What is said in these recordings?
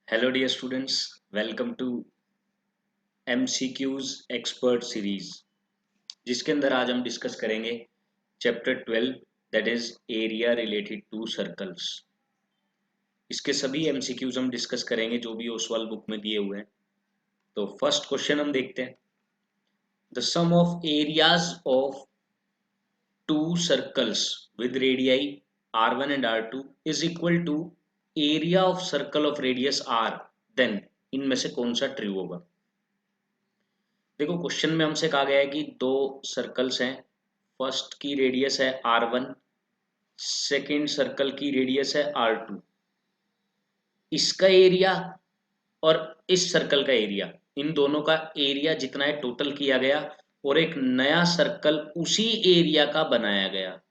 Hello dear students, welcome to MCQs expert series, जिसके अंदर आज हम डिस्कस करेंगे chapter 12 that is area related to circles. इसके सभी एमसीक्यूज हम डिस्कस करेंगे जो भी ओसवाल बुक में दिए हुए हैं। तो फर्स्ट क्वेश्चन हम देखते हैं। The sum of areas of two circles with radii r1 and r2 is equal to area of circle of radius r, then इनमें से कौन सा ट्रू होगा। देखो, क्वेश्चन में हमसे कहा गया है कि दो सर्कल्स हैं। फर्स्ट की रेडियस है r1, सेकेंड सर्कल की रेडियस है r2। इसका एरिया और इस सर्कल का एरिया, इन दोनों का एरिया जितना है टोटल किया गया और एक नया सर्कल उसी एरिया का बनाया गया,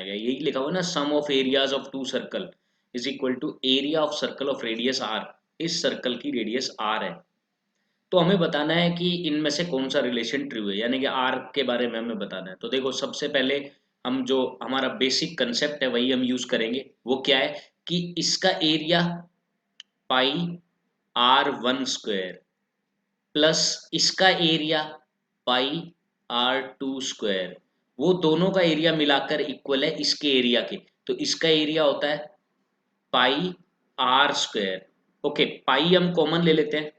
यही लिखा हुआ ना, sum of areas of two circle is equal to area of circle of radius r। इस सर्कल की रेडियस r है, तो हमें बताना है कि इनमें से कौन सा रिलेशन ट्रू है, यानी कि आर के बारे में हमें बताना है। तो देखो, सबसे पहले हम जो हमारा बेसिक कंसेप्ट है वही हम यूज करेंगे। वो क्या है कि इसका area pi r1 square plus इसका एरिया पाई r2 स्क्वायर, वो दोनों का एरिया मिलाकर इक्वल है इसके एरिया के। तो इसका एरिया होता है पाई r स्क्वायर। ओके, पाई हम कॉमन ले लेते हैं,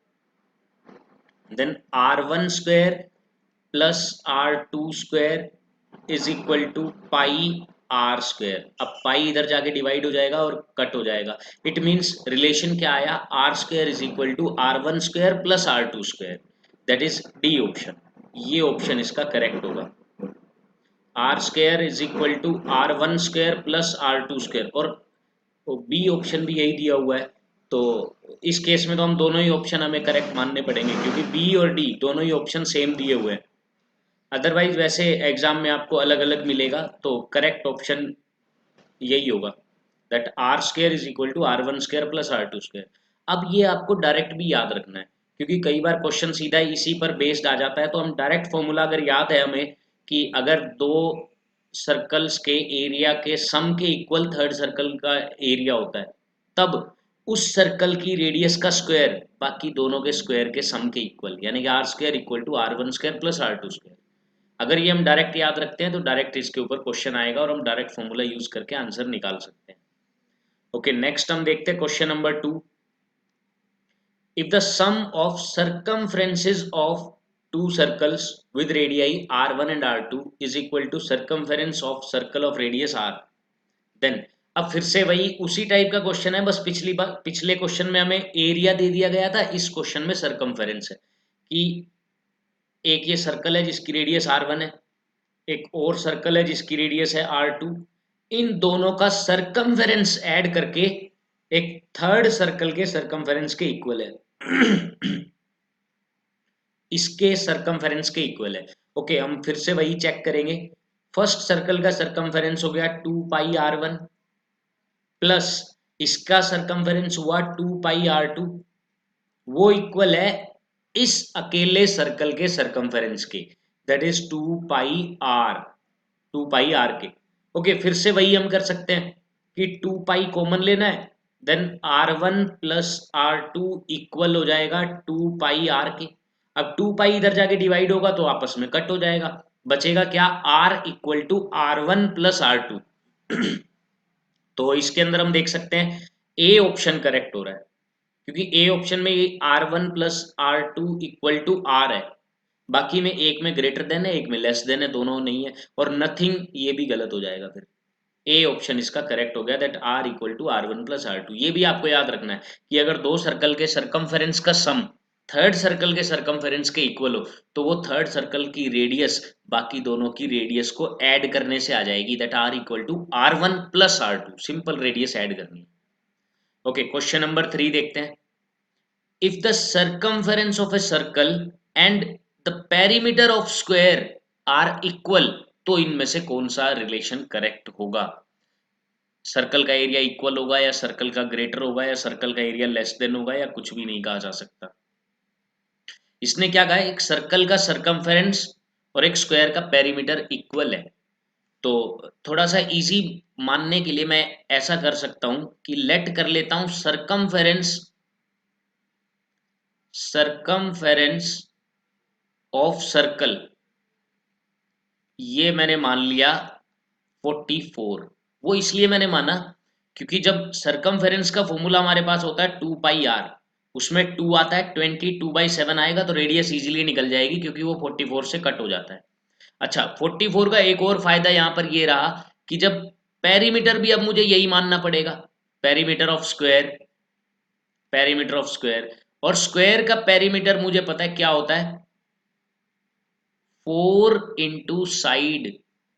then r1 square plus r2 square is equal to pi r square। अब पाई इधर जाके डिवाइड हो जाएगा और कट हो जाएगा। इट मीन्स रिलेशन क्या आया, r square is equal to r1 square plus r2 square, that is D option. ये ऑप्शन इसका करेक्ट होगा। r square is equal to r1 square plus r2 square, और बी ऑप्शन भी यही दिया हुआ है। तो इस केस में तो हम दोनों ही ऑप्शन हमें करेक्ट मानने पड़ेंगे, क्योंकि बी और डी दोनों ही ऑप्शन सेम दिए हुए हैं। अदरवाइज वैसे एग्जाम में आपको अलग अलग मिलेगा, तो करेक्ट ऑप्शन यही होगा, that R square is equal to r1 square plus r2 square. अब ये आपको डायरेक्ट भी याद रखना है, क्योंकि कई बार क्वेश्चन सीधा इसी पर बेस्ड आ जाता है। तो हम डायरेक्ट फॉर्मूला अगर याद है हमें कि अगर दो सर्कल्स के एरिया के सम के इक्वल थर्ड सर्कल का एरिया होता है, तब उस सर्कल की रेडियस का स्क्वायर बाकी दोनों के स्क्वायर के सम के इक्वल, यानी कि R square equal to r1 square plus r2 square. अगर ये हम डायरेक्ट याद रखते हैं तो डायरेक्ट इसके ऊपर क्वेश्चन आएगा और हम डायरेक्ट फॉर्मूला यूज करके आंसर निकाल सकते हैं। ओके, नेक्स्ट हम देखते हैं question number 2। if the sum of circumferences of two circles with radii r1 and r2 is equal to circumference of circle of radius r, then अब फिर से वही उसी टाइप का क्वेश्चन है, बस पिछले क्वेश्चन में हमें एरिया दे दिया गया था, इस क्वेश्चन में सरकमफेरेंस है कि एक ये सर्कल है जिसकी रेडियस r1 है, एक और सर्कल है जिसकी रेडियस है r2। इन दोनों का सरकमफेरेंस ऐड करके एक थर्ड सर्कल के सरकमफेरेंस के इक्वल है। इसके सरकमफेरेंस के इक्वल है। ओके, हम फिर से वही चेक करेंगे। फर्स्ट सर्कल का सरकमफेरेंस हो गया 2 पाई r1 प्लस इसका सरकमफेरेंस हुआ 2 पाई r2, वो इक्वल है इस अकेले सर्कल के सरकमफेरेंस के, दैट इज 2 पाई r के। ओके, फिर से वही हम कर सकते हैं कि 2 पाई कॉमन लेना है, then r1 plus r2 equal हो जाएगा 2 पाई r के। अब 2 पाई इधर जाके डिवाइड होगा तो आपस में कट हो जाएगा, बचेगा क्या, r equal to r1 plus r2। तो इसके अंदर हम देख सकते हैं ए ऑप्शन करेक्ट हो रहा है, क्योंकि ए ऑप्शन में ये r1 plus r2 equal to r है। बाकी में एक में ग्रेटर देन है, एक में लेस देन है, दोनों नहीं है, और नथिंग ये भी गलत हो जाएगा। फिर ए ऑप्शन इसका करेक्ट हो गया, that r equal to r1 plus r2। ये भी आपको याद रखना है कि अगर दो सर्कल के सरकमफेरेंस का सम थर्ड सर्कल के सरकमफेरेंस के इक्वल हो, तो वो थर्ड सर्कल की रेडियस बाकी दोनों की रेडियस को ऐड करने से आ जाएगी, that r equal to r1 plus r2। Simple radius add करनी है। ओके, क्वेश्चन नंबर 3 देखते हैं। if the circumference of a circle and the perimeter of square are equal, तो इनमें से कौन सा रिलेशन करेक्ट होगा। सर्कल का एरिया इक्वल होगा, या सर्कल का ग्रेटर होगा, या सर्कल का एरिया लेस देन होगा, या कुछ भी नहीं कहा जा सकता। इसने क्या कहा, एक सर्कल का सरकमफेरेंस और एक स्क्वायर का पेरीमीटर इक्वल है, तो थोड़ा सा इजी मानने के लिए मैं ऐसा कर सकता हूं कि लेट कर लेता हूं सरकमफेरेंस ऑफ सर्कल, ये मैंने मान लिया 44। वो इसलिए मैंने माना क्योंकि जब सरकमफेरेंस का फॉर्मूला हमारे पास होता है 2 पाई आर, उसमें 2 आता है, 22/7 आएगा, तो रेडियस इजीली निकल जाएगी क्योंकि वो 44 से कट हो जाता है। अच्छा, 44 का एक और फायदा यहाँ पर ये रहा कि जब पेरीमीटर भी अब मुझे यही मानना पड़ेगा, perimeter of square, perimeter of square, और स्क्वायर का पेरीमीटर मुझे पता है क्या होता है, 4 इंटू साइड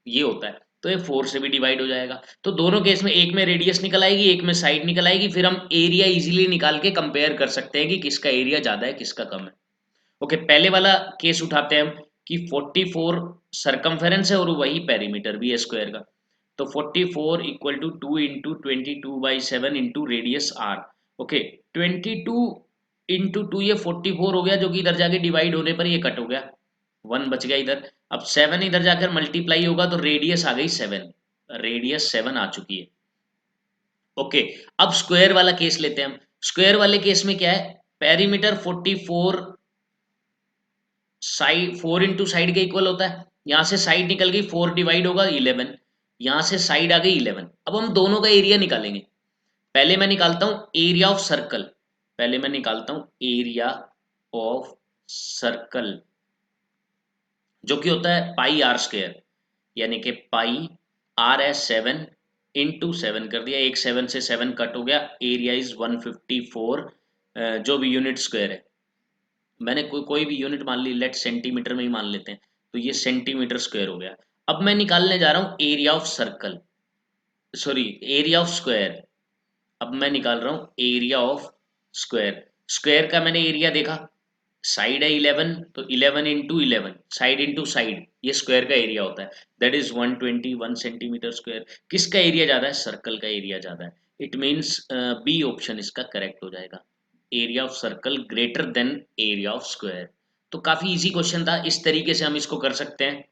ये होता है, तो ये 4 से भी डिवाइड हो जाएगा। तो दोनों केस में एक में रेडियस निकल आएगी, एक में साइड निकल आएगी, फिर हम एरिया इजीली निकाल के कंपेयर कर सकते हैं कि किसका एरिया ज्यादा है किसका कम है। ओके, पहले वाला केस उठाते हैं हम कि 44 सरकमफेरेंस है और वही पेरीमीटर भी है स्क्वायर का, तो 44 equal to 2 into 22/7 into radius R. Okay, 22 into 2 ये 44 हो गया, जो कि इधर जाके डिवाइड होने पर ये कट हो गया, 1 बच गया इधर। अब 7 इधर जाकर मल्टीप्लाई होगा तो रेडियस आ गई 7, रेडियस 7 आ चुकी है। ओके, अब स्क्वायर वाला केस लेते हैं हम। स्क्वायर वाले केस में क्या है, पेरीमीटर 44 साइड 4 इंटू साइड के इक्वल होता है, यहां से साइड निकल गई, 4 डिवाइड होगा 11, यहां से साइड आ गई 11। अब हम दोनों का एरिया निकालेंगे। पहले मैं निकालता हूं एरिया ऑफ सर्कल, पहले मैं निकालता हूं एरिया ऑफ सर्कल, जो कि होता है पाई आर स्क्वायर, यानी कि पाई आर है 7 इंटू 7 कर दिया, एक 7 से 7 कट हो गया, एरिया इज 154, जो भी यूनिट स्क्वायर है, मैंने कोई भी यूनिट मान ली, लेट सेंटीमीटर में ही मान लेते हैं, तो ये सेंटीमीटर स्क्वायर हो गया। अब मैं निकालने जा रहा हूँ area of circle, sorry area of square. अब मैं निकाल रहा हूँ एरिया ऑफ स्क्वायर। स्क्वायर का मैंने एरिया देखा, साइड है 11, तो 11 इंटू 11, साइड इंटू साइड, ये स्क्वायर का एरिया होता है, दैट इज 121 सेंटीमीटर स्क्वायर। किसका एरिया ज्यादा है, सर्कल का एरिया ज्यादा है, इट मीन्स बी ऑप्शन इसका करेक्ट हो जाएगा, area of circle greater than area of square. तो काफी इजी क्वेश्चन था, इस तरीके से हम इसको कर सकते हैं,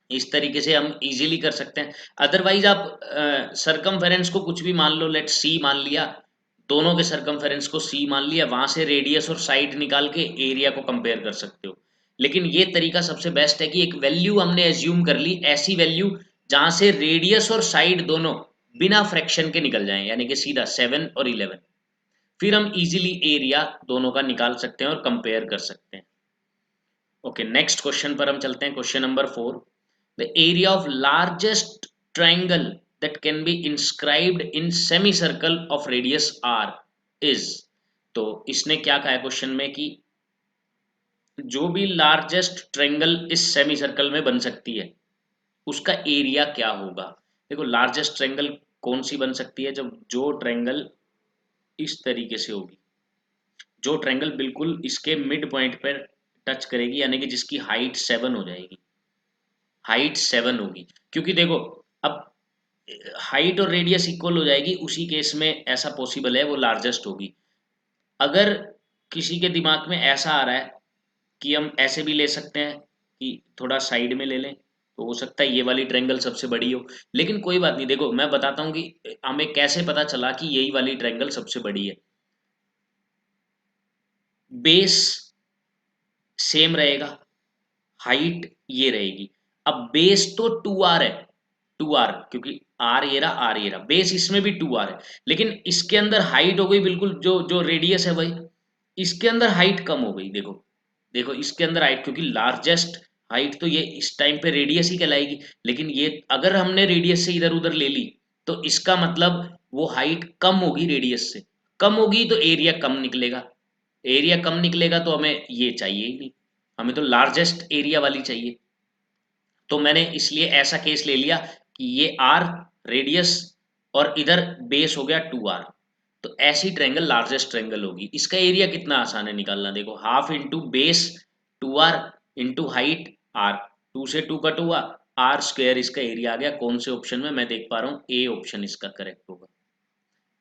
इस तरीके से हम इजीली कर सकते हैं। अदरवाइज आप सरकमफेरेंस को कुछ भी मान लो, लेट सी मान लिया, दोनों के सरकमफेरेंस को सी मान लिया, वहां से रेडियस और साइड निकाल के एरिया को कंपेयर कर सकते हो। लेकिन ये तरीका सबसे बेस्ट है कि एक वैल्यू हमने एज्यूम कर ली, ऐसी वैल्यू जहां से रेडियस और साइड दोनों बिना फ्रैक्शन के निकल जाएं, यानी कि सीधा 7 और 11, फिर हम इजीली एरिया दोनों का निकाल सकते हैं और कंपेयर कर सकते हैं। ओके, नेक्स्ट क्वेश्चन पर हम चलते हैं, question number 4। The area of largest triangle that can be inscribed in semi circle of radius R is. तो इसने क्या कहा है क्वेश्चन में कि जो भी लार्जेस्ट ट्रायंगल इस सेमी सर्कल में बन सकती है उसका एरिया क्या होगा। देखो, लार्जेस्ट ट्रायंगल कौन सी बन सकती है, जब जो ट्रायंगल इस तरीके से होगी, जो ट्रायंगल बिल्कुल इसके मिड पॉइंट पर टच करेगी, यानी कि जिसकी हाइट 7 हो जाएगी, हाइट 7 होगी। क्योंकि देखो, अब हाइट और रेडियस इक्वल हो जाएगी, उसी केस में ऐसा पॉसिबल है वो लार्जेस्ट होगी। अगर किसी के दिमाग में ऐसा आ रहा है कि हम ऐसे भी ले सकते हैं कि थोड़ा साइड में ले लें, तो हो सकता है ये वाली ट्रायंगल सबसे बड़ी हो, लेकिन कोई बात नहीं। देखो, मैं बताता हूँ कि हमें कैसे पता चला कि यही वाली ट्रायंगल सबसे बड़ी है। बेस सेम रहेगा, हाइट ये रहेगी। अब बेस तो 2r है, 2r, क्योंकि आर ये रहा, आर ये रहा, बेस इसमें भी 2r है, लेकिन इसके अंदर हाइट हो गई बिल्कुल, जो जो रेडियस है वही, इसके अंदर हाइट कम हो गई। देखो, देखो इसके अंदर हाइट, क्योंकि लार्जेस्ट हाइट तो ये इस टाइम पे रेडियस ही कहलाएगी, लेकिन ये अगर हमने रेडियस से इधर उधर ले ली तो इसका मतलब वो हाइट कम होगी, रेडियस से कम होगी तो एरिया कम निकलेगा, एरिया कम निकलेगा तो हमें ये चाहिए ही नहीं, हमें तो लार्जेस्ट एरिया वाली चाहिए। तो मैंने इसलिए ऐसा केस ले लिया कि ये आर रेडियस और इधर बेस हो गया 2r, तो ऐसी ट्रायंगल लार्जेस्ट ट्रायंगल होगी। इसका एरिया कितना आसान है निकालना, देखो half into base 2r into height r, 2 से 2 कट हुआ, r स्क्वायर इसका एरिया आ गया। कौन से ऑप्शन में, मैं देख पा रहा हूँ ए ऑप्शन इसका करेक्ट होगा,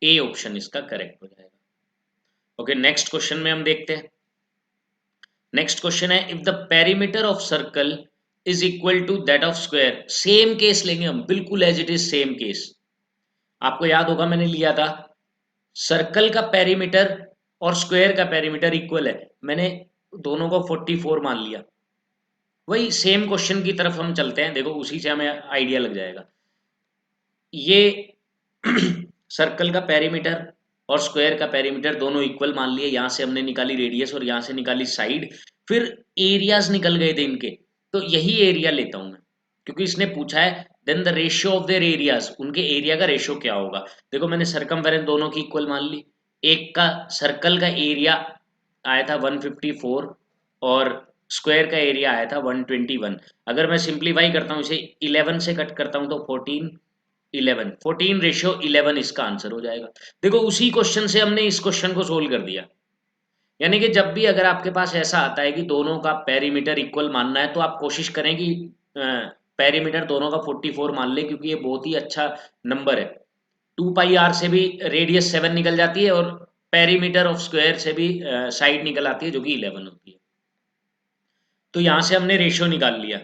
ए ऑप्शन इसका करेक्ट हो जाएगा। ओके, नेक्स्ट क्वेश्चन में हम देखते हैं। नेक्स्ट क्वेश्चन है, if the perimeter of circle is equal to that of square. Same case लेंगे हम, बिल्कुल as it is same case. आपको याद होगा मैंने लिया था सर्कल का पेरीमीटर और स्क्वायर का पेरीमीटर इक्वल है, मैंने दोनों को 44 मान लिया। वही सेम क्वेश्चन की तरफ हम चलते हैं, देखो उसी से हमें आइडिया लग जाएगा। ये सर्कल का पेरीमीटर और स्क्वायर का पेरीमीटर दोनों इक्वल मान लिए, यहां से हमने निकाली रेडियस और यहां से निकाली साइड, फिर एरियाज निकल गए थे इनके, तो यही एरिया लेता हूं मैं, क्योंकि इसने पूछा है then the ratio of their areas, उनके एरिया का रेशियो क्या होगा। देखो मैंने सरकमफेरेंस दोनों की इक्वल मान ली, एक का सर्कल का एरिया आया था 154 और स्क्वायर का एरिया आया था 121। अगर मैं सिंप्लीफाई करता हूँ इसे 11 से कट करता हूँ तो 14 रेशियो 11 इसका आंसर हो जाएगा। देखो उसी क्वेश्चन से हमने इस क्वेश्चन को सोल्व कर दिया। यानी कि जब भी अगर आपके पास ऐसा आता है कि दोनों का पेरीमीटर इक्वल मानना है, तो आप कोशिश करें कि पेरीमीटर दोनों का 44 मान लें, क्योंकि ये बहुत ही अच्छा नंबर है। 2πr से भी रेडियस 7 निकल जाती है और पेरीमीटर ऑफ स्क्वायर से भी साइड निकल आती है जो कि 11 होती है। तो यहां से हमने रेशियो निकाल लिया।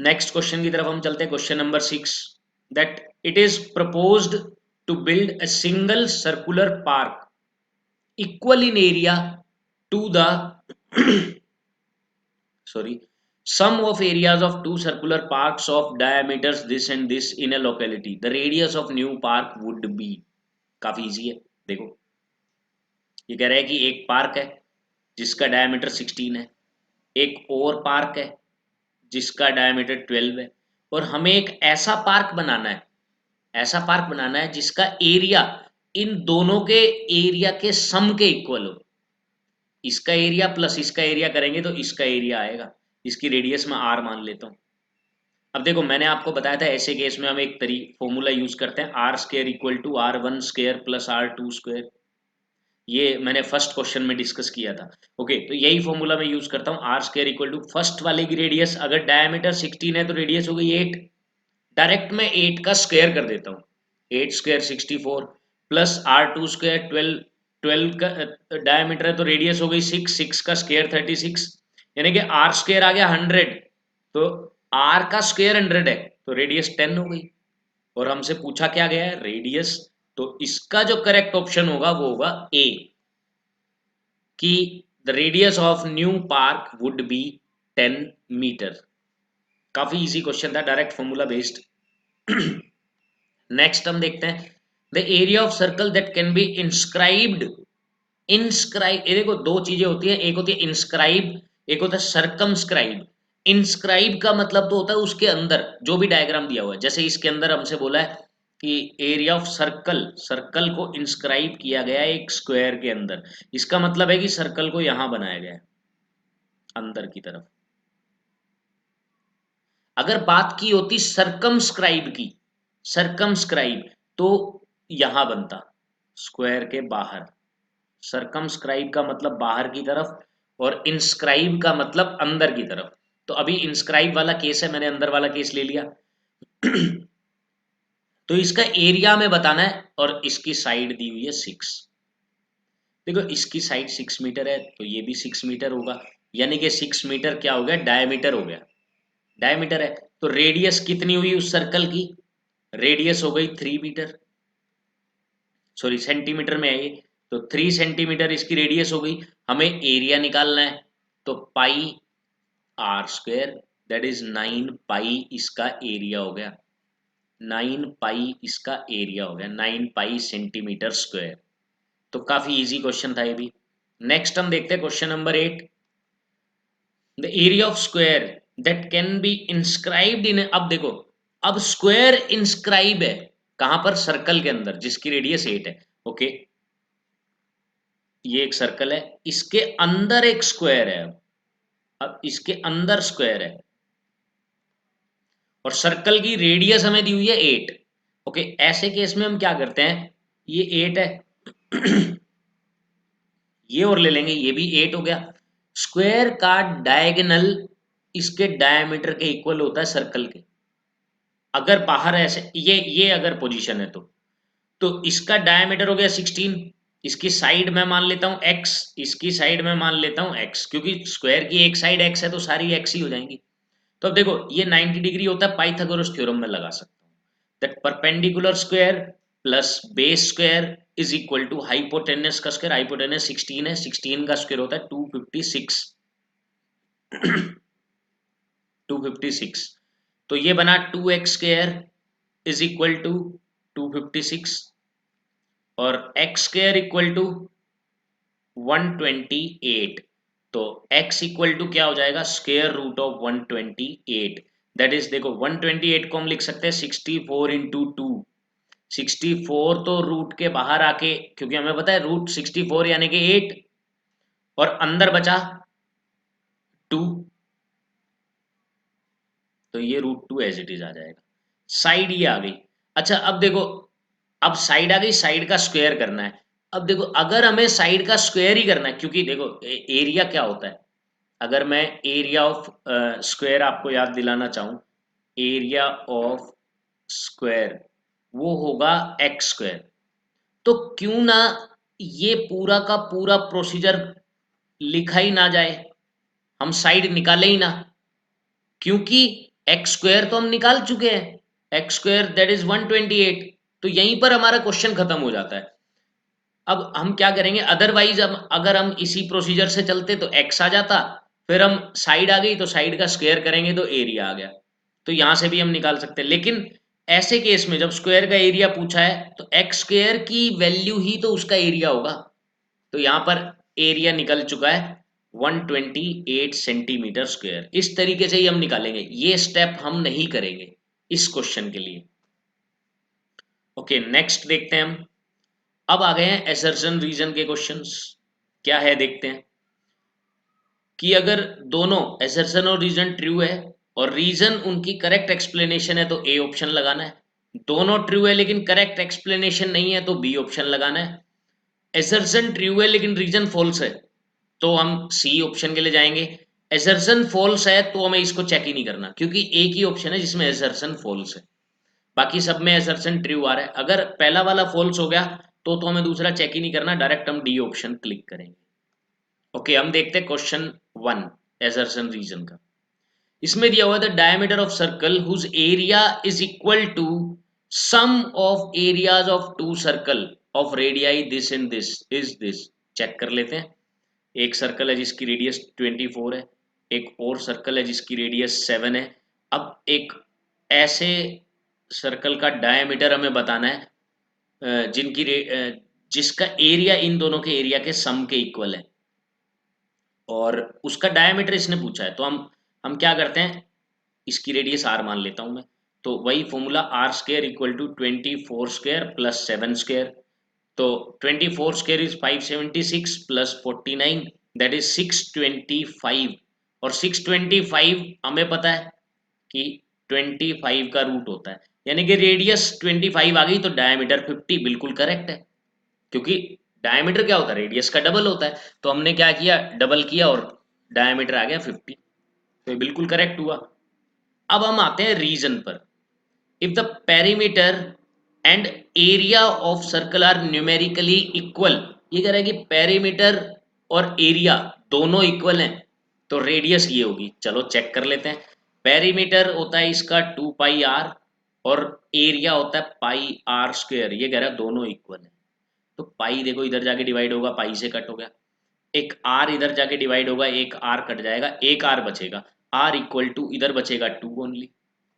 नेक्स्ट क्वेश्चन की तरफ हम चलते हैं, question number 6, that it is proposed to build a single circular park equal in area to the sorry sum of areas of two circular parks of diameters this and this in a locality, the radius of new park would be। काफी easy है। देखो ये कह रहा है कि एक park है जिसका डायमीटर 16 है, एक और पार्क है जिसका डायमीटर 12 है, और हमें एक ऐसा पार्क बनाना है, ऐसा पार्क बनाना है जिसका एरिया इन दोनों के एरिया के सम के इक्वल हो। इसका एरिया प्लस इसका एरिया करेंगे तो इसका एरिया आएगा, इसकी रेडियस में r मान लेता हूँ। अब देखो मैंने आपको बताया था ऐसे केस में हम एक फॉर्मूला यूज करते हैं, r square equal to r1 square plus r2 square. ये मैंने फर्स्ट क्वेश्चन में डिस्कस किया था। ओके, तो यही फॉर्मूला मैं यूज करता हूँ, r square equal to first वाले की रेडियस, अगर डायमीटर 16 है तो रेडियस हो गई 8, डायरेक्ट मैं 8 का स्क्वायर कर देता हूँ, 8 स्क्वायर 64 प्लस r2 स्क्वायर 12, 12 का डायमीटर है तो रेडियस हो गई 6, 6 का स्क्वायर 36, यानी कि r स्क्वायर आ गया 100, तो r का स्क्वायर 100 है तो रेडियस 10 हो गई। और हमसे पूछा क्या गया है, रेडियस, तो इसका जो करेक्ट ऑप्शन होगा वो होगा ए, कि the radius of new park would be 10 metre. काफी इजी क्वेश्चन था, डायरेक्ट फॉर्मूला बेस्ड। नेक्स्ट हम देखते हैं, the area of circle that can be inscribed, inscribe, ये देखो दो चीजें होती है, एक होती है इंस्क्राइब, एक होता है सरकमस्क्राइब। इंस्क्राइब का मतलब तो होता है उसके अंदर जो भी डायग्राम दिया हुआ है, जैसे इसके अंदर हमसे बोला है कि एरिया ऑफ सर्कल, सर्कल को इंस्क्राइब किया गया है एक स्क्वायर के अंदर, इसका मतलब है कि सर्कल को यहां बनाया गया है अंदर की तरफ। अगर बात की होती सरकमस्क्राइब की, सरकमस्क्राइब तो यहां बनता स्क्वायर के बाहर, सरकमस्क्राइब का मतलब बाहर की तरफ और इंस्क्राइब का मतलब अंदर की तरफ। तो अभी इंस्क्राइब वाला केस है, मैंने अंदर वाला केस ले लिया। तो इसका एरिया में बताना है और इसकी साइड दी हुई है 6। देखो इसकी साइड 6 मीटर है तो ये भी 6 मीटर होगा, यानी कि 6 मीटर क्या हो गया, डायमीटर हो गया, डायमीटर है। तो रेडियस कितनी हुई उस सर्कल की, रेडियस हो गई 3 मीटर, सॉरी सेंटीमीटर में है ये, तो 3 सेंटीमीटर इसकी रेडियस हो गई। हमें एरिया निकालना है, तो पाई आर स्क्वायर दैट इज 9 पाई इसका एरिया हो गया, 9 पाई इसका एरिया हो गया, 9 पाई सेंटीमीटर स्क्वायर। तो काफी इजी क्वेश्चन था ये भी। नेक्स्ट हम देखते हैं question number 8, the area of square that can be inscribed इन, अब देखो अब स्क्वायर इंस्क्राइब है कहां पर, सर्कल के अंदर जिसकी रेडियस 8 है। ओके, ये एक सर्कल है, इसके अंदर एक स्क्वायर है, अब इसके अंदर स्क्वायर है और सर्कल की रेडियस हमें दी हुई है 8। ओके, ऐसे केस में हम क्या करते हैं, ये 8 है ये और ले लेंगे, ये भी 8 हो गया। स्क्वायर का डायगोनल इसके डायमीटर के इक्वल होता है सर्कल के, अगर बाहर ऐसे ये अगर पोजीशन है तो इसका डायमीटर हो गया 16, इसकी साइड में मान लेता हूँ x, इसकी साइड में मान लेता हूँ x, क्योंकि स्क्वायर की एक साइड x है तो सारी x ही हो जाएंगी। तो अब देखो ये 90 डिग्री होता है, पाइथागोरस थ्योरम में लगा सकता हूँ, that perpendicular square plus base square is equal to hypotenuse का स्क्वायर, हाइपोटेनस 16 है, 16 का स्क्वायर होता है 256 256। तो ये बना 2x square is equal to 256 और x स्क्वायर इक्वल टू 128। तो x इक्वल टू क्या हो जाएगा, square root of 128। That is देखो 128 को हम लिख सकते हैं 64 इंटू 2। 64 तो रूट के बाहर आके, क्योंकि हमें पता है रूट 64 यानी कि 8, और अंदर बचा 2, तो ये रूट 2 एज इट इज आ जाएगा। साइड ये आ गई। अच्छा अब देखो, अब साइड आ गई, साइड का स्क्वायर करना है। अब देखो अगर हमें साइड का स्क्वायर ही करना है, क्योंकि देखो एरिया क्या होता है, अगर मैं एरिया ऑफ स्क्वायर आपको याद दिलाना चाहूं, एरिया ऑफ स्क्वायर वो होगा एक्स स्क्वायर। तो क्यों ना ये पूरा का पूरा प्रोसीजर लिखा ही ना जाए, हम साइड निकाले ही ना, क्योंकि एक्स स्क्वायर तो हम निकाल चुके हैं, एक्स स्क्वायर दैट इज 128। तो यहीं पर हमारा क्वेश्चन खत्म हो जाता है। अब हम क्या करेंगे, अदरवाइज हम अगर हम इसी प्रोसीजर से चलते तो x आ जाता, फिर हम साइड आ गई तो साइड का स्क्वायर करेंगे तो एरिया आ गया, तो यहां से भी हम निकाल सकते हैं। लेकिन ऐसे केस में जब स्क्वायर का एरिया पूछा है तो एक्स स्क्वायर की वैल्यू ही तो उसका एरिया होगा, तो यहां पर एरिया निकल चुका है 128 सेंटीमीटर स्क्वायर। इस तरीके से ही हम निकालेंगे, ये स्टेप हम नहीं करेंगे इस क्वेश्चन के लिए। ओके नेक्स्ट देखते हैं हम। अब आ गए हैं एसर्शन रीजन के क्वेश्चंस। क्या है देखते हैं कि अगर दोनों एसर्शन और रीजन ट्रू है और रीजन उनकी करेक्ट एक्सप्लेनेशन है तो ए ऑप्शन लगाना है, दोनों ट्रू है लेकिन करेक्ट एक्सप्लेनेशन नहीं है तो बी ऑप्शन लगाना है, एसर्शन ट्रू है लेकिन रीजन फॉल्स है तो हम सी ऑप्शन के लिए जाएंगे, एसर्शन फॉल्स है तो हमें इसको चेक ही नहीं करना, क्योंकि एक ही ऑप्शन है जिसमें एसर्शन फॉल्स है, बाकी सब में एसर्शन ट्रू आ रहा है। अगर पहला वाला फॉल्स हो गया तो हमें दूसरा चेक ही नहीं करना, डायरेक्ट हम डी ऑप्शन क्लिक करेंगे। ओके हम देखते हैं क्वेश्चन 1 एसर्शन रीजन का। इसमें दिया हुआ the diameter of circle whose area is equal to sum of areas of two circle of radii this and this is this. Check कर लेते हैं। एक सर्कल है जिसकी रेडियस 24 है, एक और सर्कल है जिसकी रेडियस 7 है। अब एक ऐसे सर्कल का डायमीटर हमें बताना है जिसका एरिया इन दोनों के एरिया के सम के इक्वल है, और उसका डायमीटर इसने पूछा है। तो हम क्या करते हैं, इसकी रेडियस आर मान लेता हूं मैं, तो वही formula r square equal to 24 square plus 7 square. तो 24 square is 576 plus 49 that is 625, और 625 हमें पता है कि 25 का रूट होता है, यानी कि रेडियस 25 आ गई तो डायमीटर 50 बिल्कुल करेक्ट है, क्योंकि डायमीटर क्या होता है, रेडियस का डबल होता है। तो हमने क्या किया, डबल किया और डायमीटर आ गया 50, तो ये बिल्कुल करेक्ट हुआ। अब हम आते हैं रीजन पर। If the perimeter and area of circle are numerically equal, ये कह रहा है कि पेरीमीटर और एरिया दोनों इक्वल हैं तो रेडियस ये होगी। चलो चेक कर लेते हैं। पेरीमीटर होता है इसका 2 पाई आर और एरिया होता है पाई आर स्क्वायर, ये कह रहा है दोनों इक्वल है। तो पाई देखो इधर जाके डिवाइड होगा, पाई से कट हो गया, एक आर इधर जाके डिवाइड होगा, एक आर कट जाएगा, एक आर बचेगा, आर इक्वल टू इधर बचेगा 2 ओनली,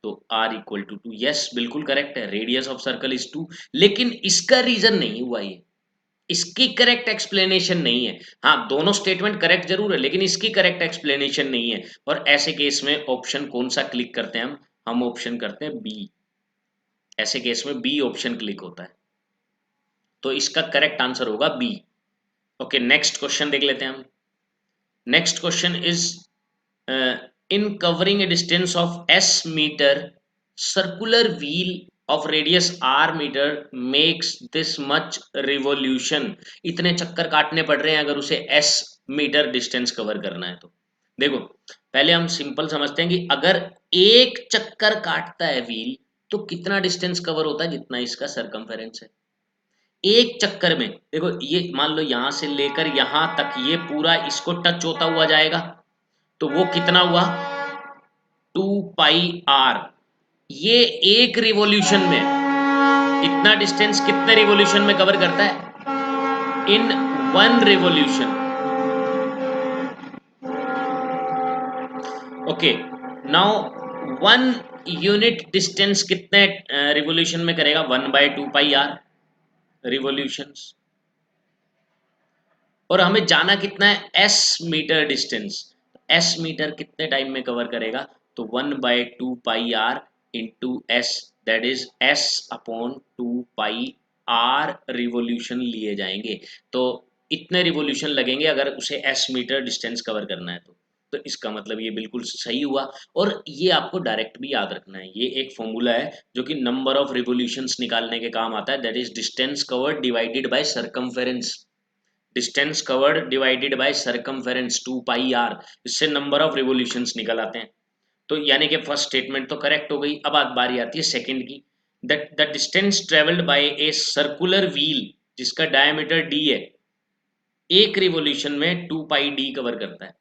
तो आर इक्वल टू 2। यस बिल्कुल करेक्ट है, रेडियस ऑफ सर्कल इज 2, लेकिन इसका रीजन नहीं हुआ ये, इसकी करेक्ट एक्सप्लेनेशन नहीं है। हाँ दोनों स्टेटमेंट करेक्ट जरूर है लेकिन इसकी करेक्ट एक्सप्लेनेशन नहीं है, और ऐसे केस में ऑप्शन कौन सा क्लिक करते हैं हम ऑप्शन करते हैं बी। ऐसे केस में बी ऑप्शन क्लिक होता है, तो इसका करेक्ट आंसर होगा बी। ओके नेक्स्ट क्वेश्चन देख लेते हैं हम। Next question is in covering a distance of s meter, circular wheel of radius r meter makes this much revolution। इतने चक्कर काटने पड़ रहे हैं अगर उसे s मीटर डिस्टेंस कवर करना है तो। देखो पहले हम सिंपल समझते हैं कि अगर एक चक्कर काटता है व्हील तो कितना डिस्टेंस कवर होता है, जितना इसका सरकमफेरेंस है। एक चक्कर में देखो, ये मान लो यहां से लेकर यहां तक ये पूरा इसको टच होता हुआ जाएगा, तो वो कितना हुआ 2πr। ये एक रिवॉल्यूशन में इतना डिस्टेंस कितने रिवॉल्यूशन में कवर करता है, in one revolution. Okay, now one unit distance कितने रिवॉल्यूशन में करेगा, 1/2πr रिवॉल्यूशंस। और हमें जाना कितना है, s metre distance. s metre कितने टाइम में कवर करेगा, तो 1/2πr into s, that is s/2πr revolution लिए जाएंगे। तो इतने रिवॉल्यूशन लगेंगे अगर उसे s मीटर डिस्टेंस कवर करना है तो इसका मतलब ये बिल्कुल सही हुआ। और ये आपको डायरेक्ट भी याद रखना है, ये एक फॉर्मूला है जो कि नंबर ऑफ रिवॉल्यूशंस निकालने के काम आता है, that is distance covered divided by circumference. Distance covered divided by circumference 2πr, इससे नंबर ऑफ रिवॉल्यूशंस निकल आते हैं। तो यानी कि फर्स्ट स्टेटमेंट तो करेक्ट हो गई। अब बारी आती है सेकंड की, that the distance travelled by a circular wheel जिसका डायमीटर d है, एक रिवॉल्यूशन में 2πd कवर करता है।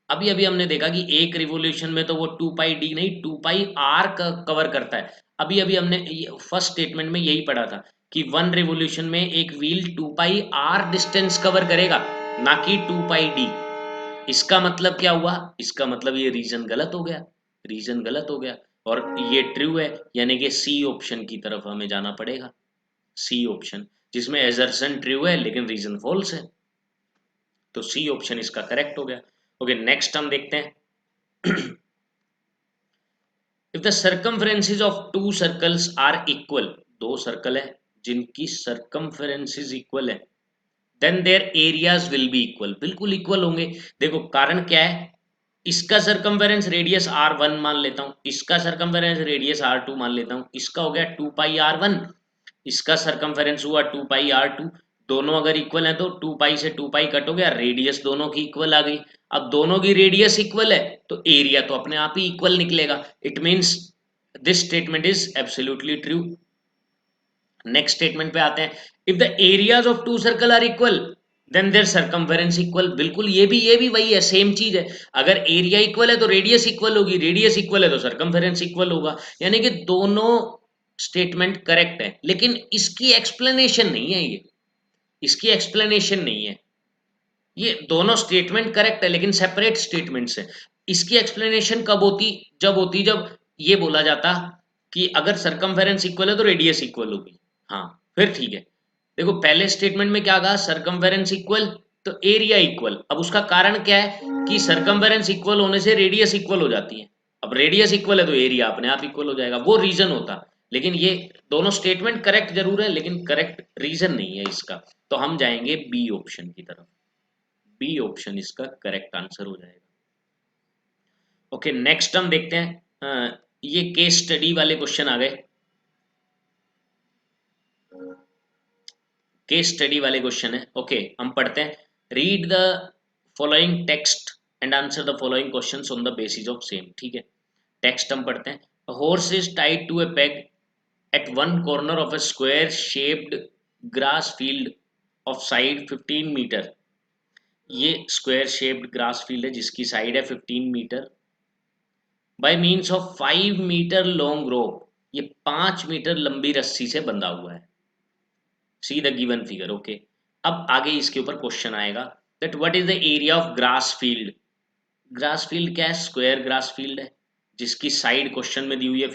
अभी अभी हमने देखा कि एक रिवॉल्यूशन में तो वो 2πd नहीं 2πr का कवर करता है। अभी अभी हमने फर्स्ट स्टेटमेंट में यही पढ़ा था कि वन रिवॉल्यूशन में एक व्हील 2πr डिस्टेंस कवर करेगा, ना कि 2πd। इसका मतलब क्या हुआ, इसका मतलब ये रीजन गलत हो गया, रीजन गलत हो गया और ये ट्रू है, यानी कि सी ऑप्शन की तरफ हमें जाना पड़ेगा। सी ऑप्शन, जिसमें एजर्सन ट्रू है लेकिन रीजन फॉल्स है, तो सी ऑप्शन इसका करेक्ट हो गया। ओके, नेक्स्ट हम देखते हैं। If the circumferences of two circles are equal, दो सर्कल है जिनकी सर्कमफेरेंसेस इक्वल है, then their areas will be equal, बिल्कुल इक्वल होंगे। देखो कारण क्या है, इसका सर्कमफेरेंस रेडियस r1 मान लेता हूं, इसका सर्कमफेरेंस रेडियस r2 मान लेता हूं, इसका हो गया 2πr1, इसका सर्कमफेरेंस हुआ 2πr2। दोनों अगर इक्वल है तो 2π से 2π कट हो गया, रेडियस दोनों की इक्वल आ गई। अब दोनों की रेडियस इक्वल है तो एरिया तो अपने आप ही इक्वल निकलेगा। It means this statement is absolutely true. Next statement पे आते हैं, if the areas of two circle are equal then their circumference equal. बिल्कुल ये भी वही है, सेम चीज है। अगर एरिया इक्वल है तो रेडियस इक्वल होगी, रेडियस इक्वल है तो सर्कमफेरेंस इक्वल होगा, यानी कि दोनों स्टेटमेंट करेक्ट है। लेकिन इसकी एक्सप्लेनेशन नहीं है, ये इसकी एक्सप्लेनेशन नहीं है। ये दोनों स्टेटमेंट करेक्ट है लेकिन सेपरेट स्टेटमेंट्स है। इसकी एक्सप्लेनेशन कब होती, जब ये बोला जाता कि अगर सर्कमफेरेंस इक्वल है तो रेडियस इक्वल होगी, हाँ फिर ठीक है। देखो पहले स्टेटमेंट में क्या कहा, सर्कमफेरेंस इक्वल तो एरिया इक्वल। अब उसका कारण क्या है कि सर्कमफेरेंस इक्वल होने से रेडियस इक्वल हो जाती है। अब रेडियस इक्वल है तो एरिया अपने आप इक्वल हो जाएगा, वो रीजन होता। लेकिन ये दोनों स्टेटमेंट करेक्ट जरूर है लेकिन करेक्ट रीजन नहीं है इसका। तो हम जाएंगे बी ऑप्शन की तरफ, बी ऑप्शन इसका करेक्ट आंसर हो जाएगा। ओके, नेक्स्ट हम देखते हैं, ये केस स्टडी वाले क्वेश्चन आ गए। केस स्टडी वाले क्वेश्चन है। ओके, हम पढ़ते हैं, read the following text and answer the following questions on the basis of same. ठीक है, टेक्स्ट हम पढ़ते हैं। A horse is tied to a peg at one corner of a square shaped grass field of side 15 metre. ये square shaped grass field है जिसकी side है 15 metre, by means of 5 metre long rope, ये 5 metre लंबी रस्सी से बंधा हुआ है। See the given figure. Okay, अब आगे इसके ऊपर क्वेश्चन आएगा that what is the area of grass field. Grass field क्या है, स्क्वायर ग्रास फील्ड है जिसकी साइड क्वेश्चन में दी हुई है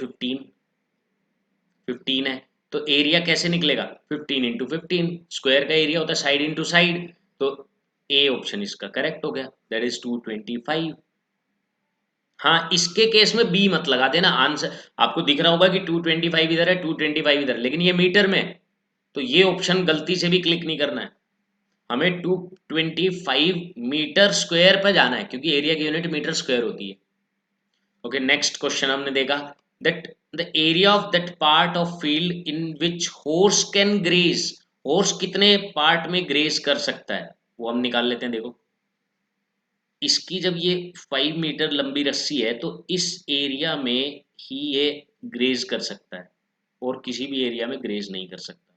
15 है। तो एरिया कैसे निकलेगा, 15 इंटू 15, स्क्वायर का एरिया होता है साइड इंटू साइड। तो ए ऑप्शन इसका करेक्ट हो गया, दैट इज 225। हाँ, इसके केस में बी मत लगा देना, आंसर आपको दिख रहा होगा कि 225 इधर है 225 इधर, लेकिन ये मीटर में है, तो ये ऑप्शन गलती से भी क्लिक नहीं करना है। हमें 225 मीटर स्क्वायर पर जाना है क्योंकि एरिया की यूनिट मीटर स्क्वायर होती है। ओके, नेक्स्ट क्वेश्चन हमने देखा that the area of that part of field in which horse can graze. Horse कितने पार्ट में ग्रेज कर सकता है वो हम निकाल लेते हैं। देखो इसकी जब ये 5 मीटर लंबी रस्सी है तो इस एरिया में ही ये ग्रेज कर सकता है और किसी भी एरिया में ग्रेज नहीं कर सकता।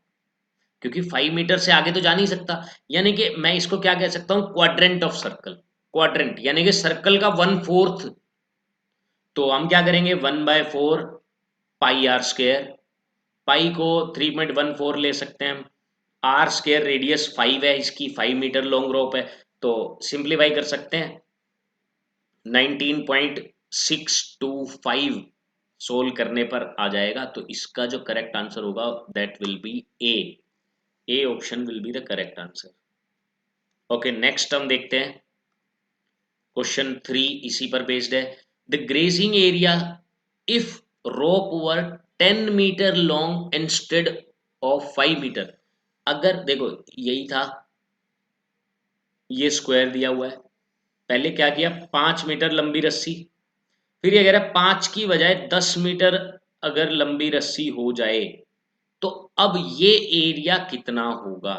क्योंकि 5 मीटर से आगे तो जा नहीं सकता। यानी कि मैं इसको क्या कह सकता हूँ, क्वाड्रेंट ऑफ सर्कल। क्वाड्रेंट यानी कि सर्कल का 1/4। तो हम क्या करेंगे, 1/4 पाई आर स्क्वायर। पाई को 3.14 ले सकते हैं हम। आर स्क्वायर रेडियस 5 है इसकी, 5 मीटर लॉन्ग रोप है, तो सिंप्लीफाई कर सकते हैं। 19.625 सोल्व करने पर आ जाएगा। तो इसका जो करेक्ट आंसर होगा that will be A option will be the correct answer. Okay, next हम देखते हैं क्वेश्चन 3, इसी पर बेस्ड है। The grazing area if rope were 10 metre long instead of 5 metre. अगर देखो यही था, ये स्क्वायर दिया हुआ है, पहले क्या किया, 5 मीटर लंबी रस्सी, फिर ये कह रहा है 5 की बजाय 10 मीटर अगर लंबी रस्सी हो जाए तो अब ये एरिया कितना होगा।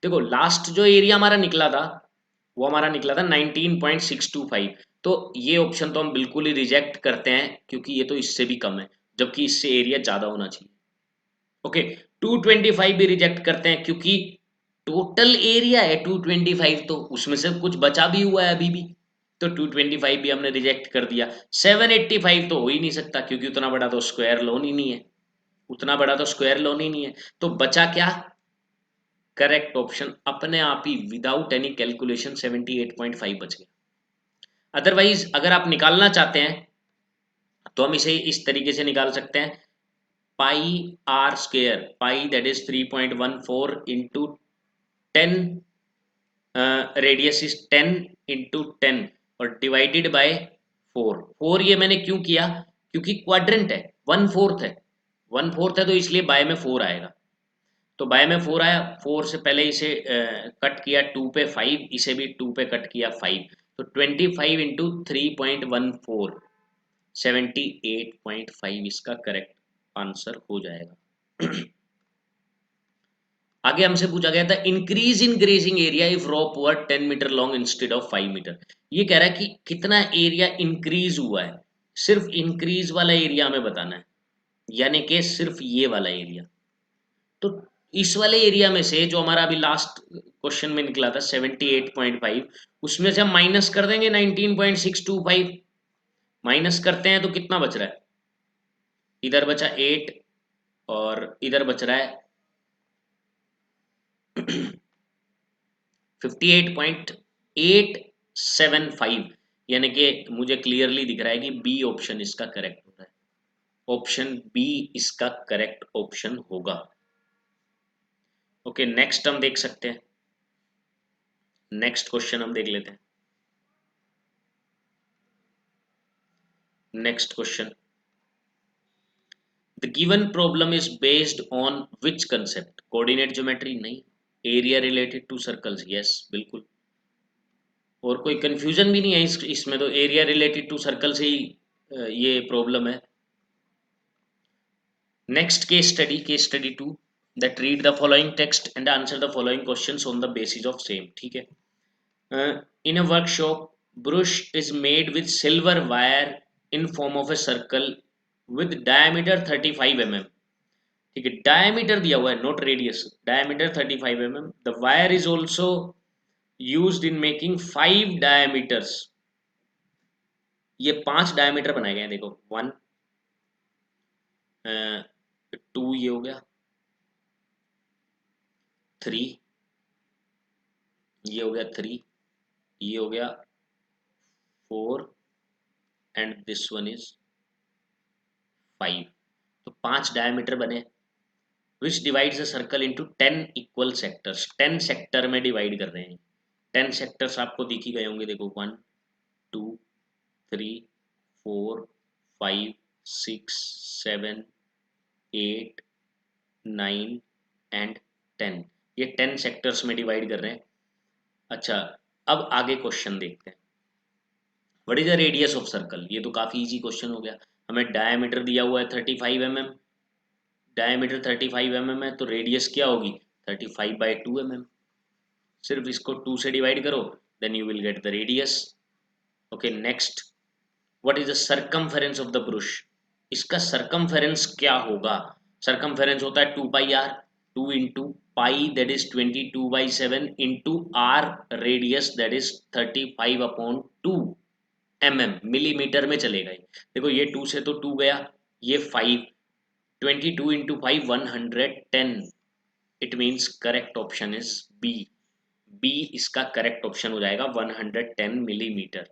देखो लास्ट जो एरिया हमारा निकला था वो हमारा निकला था 19.625। तो ये ऑप्शन तो हम बिल्कुल ही रिजेक्ट करते हैं क्योंकि ये तो इससे भी कम है, जबकि इससे एरिया ज्यादा होना चाहिए। ओके, 225 भी रिजेक्ट करते हैं क्योंकि टोटल एरिया है 225, तो उसमें से कुछ बचा भी हुआ है अभी भी, तो 225 भी हमने रिजेक्ट कर दिया। 785 तो हो ही नहीं सकता क्योंकि उतना बड़ा तो स्क्वायर लोन ही नहीं है, उतना बड़ा तो स्क्वायर लोन ही नहीं है। तो बचा क्या, करेक्ट ऑप्शन अपने आप ही विदाउट एनी कैलकुलेशन 78.5 बच गया। अदरवाइज अगर आप निकालना चाहते हैं तो हम इसे इस तरीके से निकाल सकते हैं, pi R square, pi that is 3.14 into 10, radius is 10 into 10 और डिवाइडेड बाय 4। 4 ये मैंने क्यों किया, क्योंकि क्वाड्रेंट है, 1/4 है, 1/4 है तो इसलिए बाय में 4 आएगा। तो बाय में 4 आया, 4 से पहले इसे कट किया 2 पे 5, इसे भी 2 पे कट किया 5, तो 25 इंटू 3.14, 78.5 इसका करेक्ट आंसर हो जाएगा। आगे हमसे पूछा गया था increase in grazing area if rope were 10 metre long instead of 5 metre. ये कह रहा है कि कितना एरिया इंक्रीज हुआ है, सिर्फ इंक्रीज वाला एरिया हमें बताना है, यानी कि सिर्फ ये वाला एरिया। तो इस वाले एरिया में से जो हमारा अभी लास्ट क्वेश्चन में निकला था 78.5, उसमें से हम माइनस कर देंगे 19.625। माइनस करते हैं तो कितना बच रहा है, इधर बचा 8 और इधर बच रहा है 58.875, यानी कि मुझे क्लियरली दिख रहा है कि बी ऑप्शन इसका करेक्ट होता है। ऑप्शन बी इसका करेक्ट ऑप्शन होगा। ओके, नेक्स्ट हम देख सकते हैं, नेक्स्ट क्वेश्चन हम देख लेते हैं। Next question, the given problem is based on which concept, coordinate geometry नहीं, area related to circles, yes बिल्कुल, और कोई कंफ्यूजन भी नहीं है इसमें तो एरिया रिलेटेड टू सर्कल से ही ये प्रॉब्लम है। Next case study 2, that read the following text and answer the following questions on the basis of same. ठीक है, in a workshop brush is made with silver wire in form of a circle with diameter 35 mm। ठीक है, diameter दिया हुआ है not radius, diameter 35 mm। The wire is also used in making 5 diameters. ये 5 diameter बनाए गए हैं, देखो 1 2 ये हो गया, 3 ये हो गया, 3 ये हो गया, 4 एंड दिस वन इज 5। तो 5 डायमीटर बने, विच divides a circle into 10 equal sectors. 10 sector में डिवाइड कर रहे हैं। 10 सेक्टर्स आपको दिख ही गए होंगे, देखो 1 2 3 4 5 6 7 8 9 एंड 10, ये 10 सेक्टर्स में डिवाइड कर रहे हैं। अच्छा, अब आगे क्वेश्चन देखते हैं, what is the radius of circle. ये तो काफी इजी क्वेश्चन हो गया, हमें डायमीटर दिया हुआ है 35 mm, डायमीटर 35 mm है तो रेडियस क्या होगी 35/2 mm। सिर्फ इसको 2 से डिवाइड करो then you will get the radius. Okay, next, what is the circumference of the brush. इसका सर्कमफेरेंस क्या होगा, सर्कमफेरेंस होता है 2 pi R, 2 into pi that is 22/7 into R radius that is 35/2 millimetre में चलेगा ये। देखो ये 2 से तो 2 गया, ये 5, 22 into 5 110, it means correct option is B. B इसका करेक्ट ऑप्शन हो जाएगा 110 millimetre.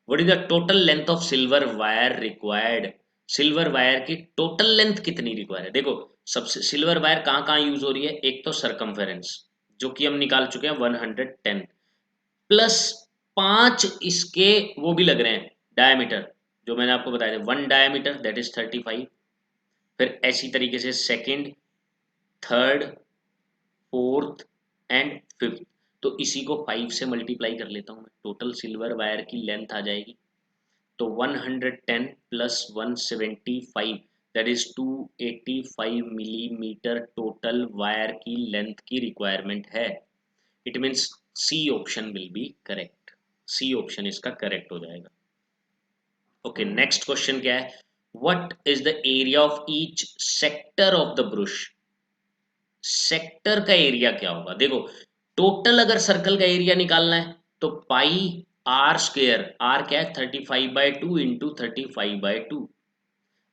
What is the total length of silver wire required? Silver wire की टोटल लेंथ कितनी रिक्वायर है? देखो सबसे सिल्वर वायर कहाँ कहाँ यूज हो रही है, एक तो सरकमफेरेंस जो कि हम निकाल चुके हैं 110, प्लस 5 इसके वो भी लग रहे हैं डायमीटर, जो मैंने आपको बताया था 1 डायमीटर दैट इज 35, फिर ऐसी तरीके से second, third, fourth and fifth, तो इसी को 5 से मल्टीप्लाई कर लेता हूँ मैं, टोटल सिल्वर वायर की लेंथ आ जाएगी। तो 110 plus 175 that is 285 millimetre total wire की लेंथ की रिक्वायरमेंट है। It means C option will be correct, C option इसका करेक्ट हो जाएगा। ओके नेक्स्ट क्वेश्चन क्या है, what is the area of each sector of the brush? Sector का area क्या होगा? देखो टोटल अगर सर्कल का एरिया निकालना है तो पाई आर स्क्वायर, आर क्या है 35/2 इंटू 35/2।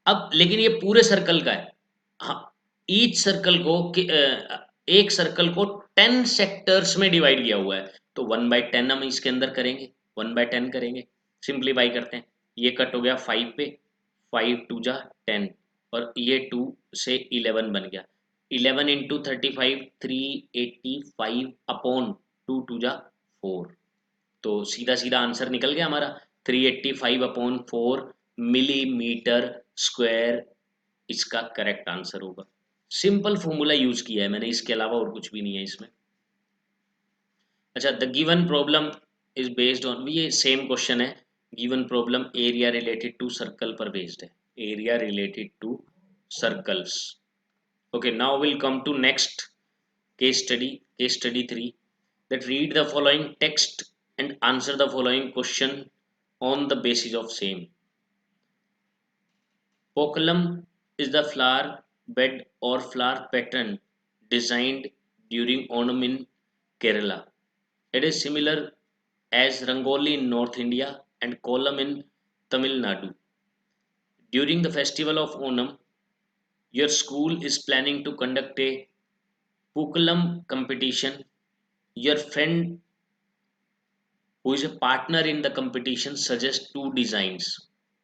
अब लेकिन ये पूरे सर्कल का है, हाँ ईच सर्कल को एक सर्कल को 10 सेक्टर्स में डिवाइड किया हुआ है, तो 1/10 हम इसके अंदर करेंगे, 1/10 करेंगे, सिंप्लीफाई करते हैं, ये कट हो गया 5 पे, 5 2 जा 10 और ये 2 से 11 बन गया, 11 इंटू 35 385 अपॉन 2 2 जा 4, तो सीधा सीधा आंसर निकल गया हमारा 385/4 मिलीमीटर स्क्वायर इसका करेक्ट आंसर होगा। सिंपल फॉर्मूला यूज किया है मैंने, इसके अलावा और कुछ भी नहीं है इसमें। अच्छा the given problem is based on, ये सेम क्वेश्चन है, given problem area related to circle पर बेस्ड है, area related to circles. Okay now will come to next case study 3, that read the following text and answer the following question on the basis of same. Poculum is the flower bed or flower pattern designed during Onam in Kerala. It is similar as Rangoli in North India and Kolam in Tamil Nadu. During the festival of Onam, your school is planning to conduct a Poculum competition. Your friend who is a partner in the competition suggest two designs.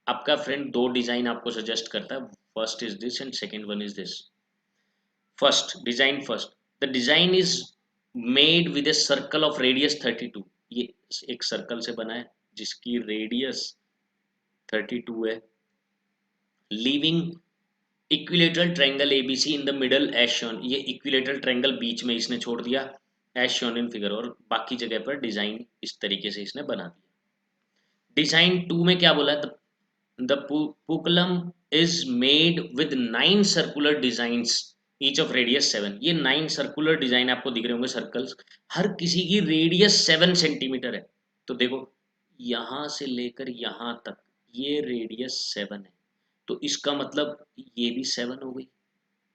आपका friend दो design आपको suggest करता है, first is this and second one is this. First design, first the design is made with a circle of radius 32, ये एक circle से बना है जिसकी रेडियस 32 है, leaving equilateral triangle ABC in the middle age shown, ये equilateral triangle बीच में इसने छोड़ दिया एज शोन इन फिगर, और बाकी जगह पर डिजाइन इस तरीके से इसने बना दिया। डिजाइन 2 में क्या बोला है, the pookalam is made with 9 circular designs each of radius 7, ये 9 सर्कुलर डिजाइन आपको दिख रहे होंगे सर्कल्स, हर किसी की रेडियस 7 सेंटीमीटर है। तो देखो यहां से लेकर यहां तक ये रेडियस 7 है, तो इसका मतलब ये भी 7 हो गई,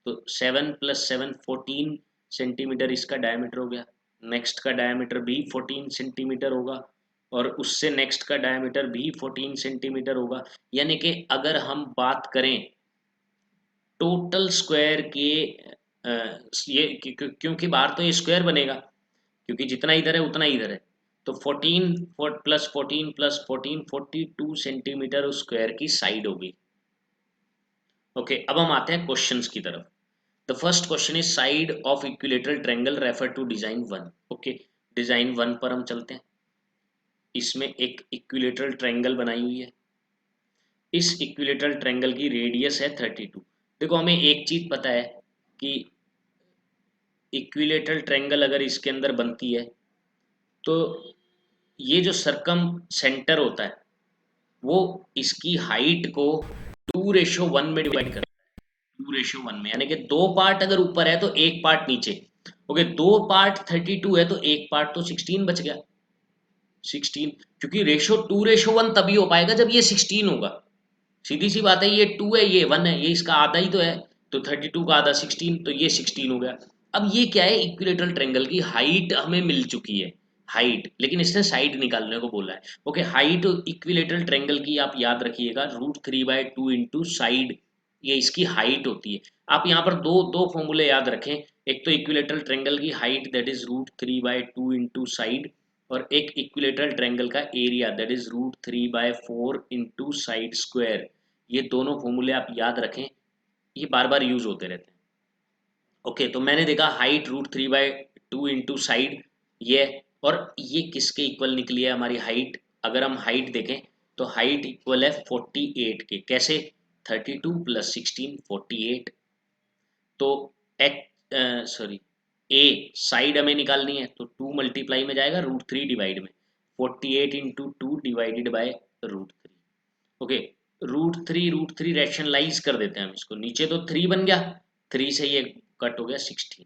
तो 7 + 7 14 सेंटीमीटर इसका डायमीटर हो गया, नेक्स्ट का डायमीटर भी 14 सेंटीमीटर होगा और उससे नेक्स्ट का डायमीटर भी 14 सेंटीमीटर होगा। यानी कि अगर हम बात करें टोटल स्क्वायर के ये क्योंकि बाहर तो ये स्क्वायर बनेगा, क्योंकि जितना इधर है उतना इधर है, तो 14 + 14 + 14 42 सेंटीमीटर स्क्वायर की साइड होगी। ओके अब हम आते हैं क्वेश्चंस की तरफ। The first question is side of equilateral triangle refer to design 1। Okay design 1 पर हम चलते हैं, इसमें एक इक्विलेटरल ट्रायंगल बनाई हुई है, इस इक्विलेटरल ट्रायंगल की रेडियस है 32। देखो हमें एक चीज पता है कि इक्विलेटरल ट्रायंगल अगर इसके अंदर बनती है तो ये जो सर्कम सेंटर होता है वो इसकी हाइट को 2:1 में डिवाइड करता है, 2:1 में, यानी कि 2 पार्ट अगर ऊपर है तो 1 पार्ट नीचे। ओके 2 पार्ट 32 है तो 1 पार्ट तो 16 बच गया, 16, क्योंकि रेशो 2:1 तभी हो पाएगा जब ये 16 होगा, सीधी सी बात है, ये 2 है ये 1 है, ये इसका आधा ही तो है, तो 32 का आधा 16, तो ये 16 हो गया। अब ये क्या है, इक्विलेटरल ट्रायंगल की हाइट हमें मिल चुकी है, हाइट, लेकिन इसने साइड निकालने को बोला है। ओके, हाइट इक्विलेटरल ट्रायंगल की आप याद रखिएगा, √3/2 इंटू साइड, ये इसकी हाइट होती है। आप यहाँ पर दो दो फॉर्मूले याद रखें, एक तो इक्विलेटरल ट्रायंगल की height that is √3/2 into side, और एक इक्विलेटरल ट्रायंगल का area that is √3/4 into side square. ये दोनों फॉर्मूले आप याद रखें, ये बार बार यूज होते रहते हैं। ओके, तो मैंने देखा हाइट √3/2 इंटू साइड ये, और ये किसके इक्वल निकली है हमारी हाइट। अगर हम हाइट देखें तो हाइट इक्वल है 48 के, कैसे, 32 + 16 48। तो ए साइड हमें निकालनी है, तो 2 मल्टीप्लाई में जाएगा √3 डिवाइड में, 48 into 2 divided by √3। Okay, √3 rationalise कर देते हैं हम इसको, नीचे तो 3 बन गया, 3 से ये कट हो गया 16,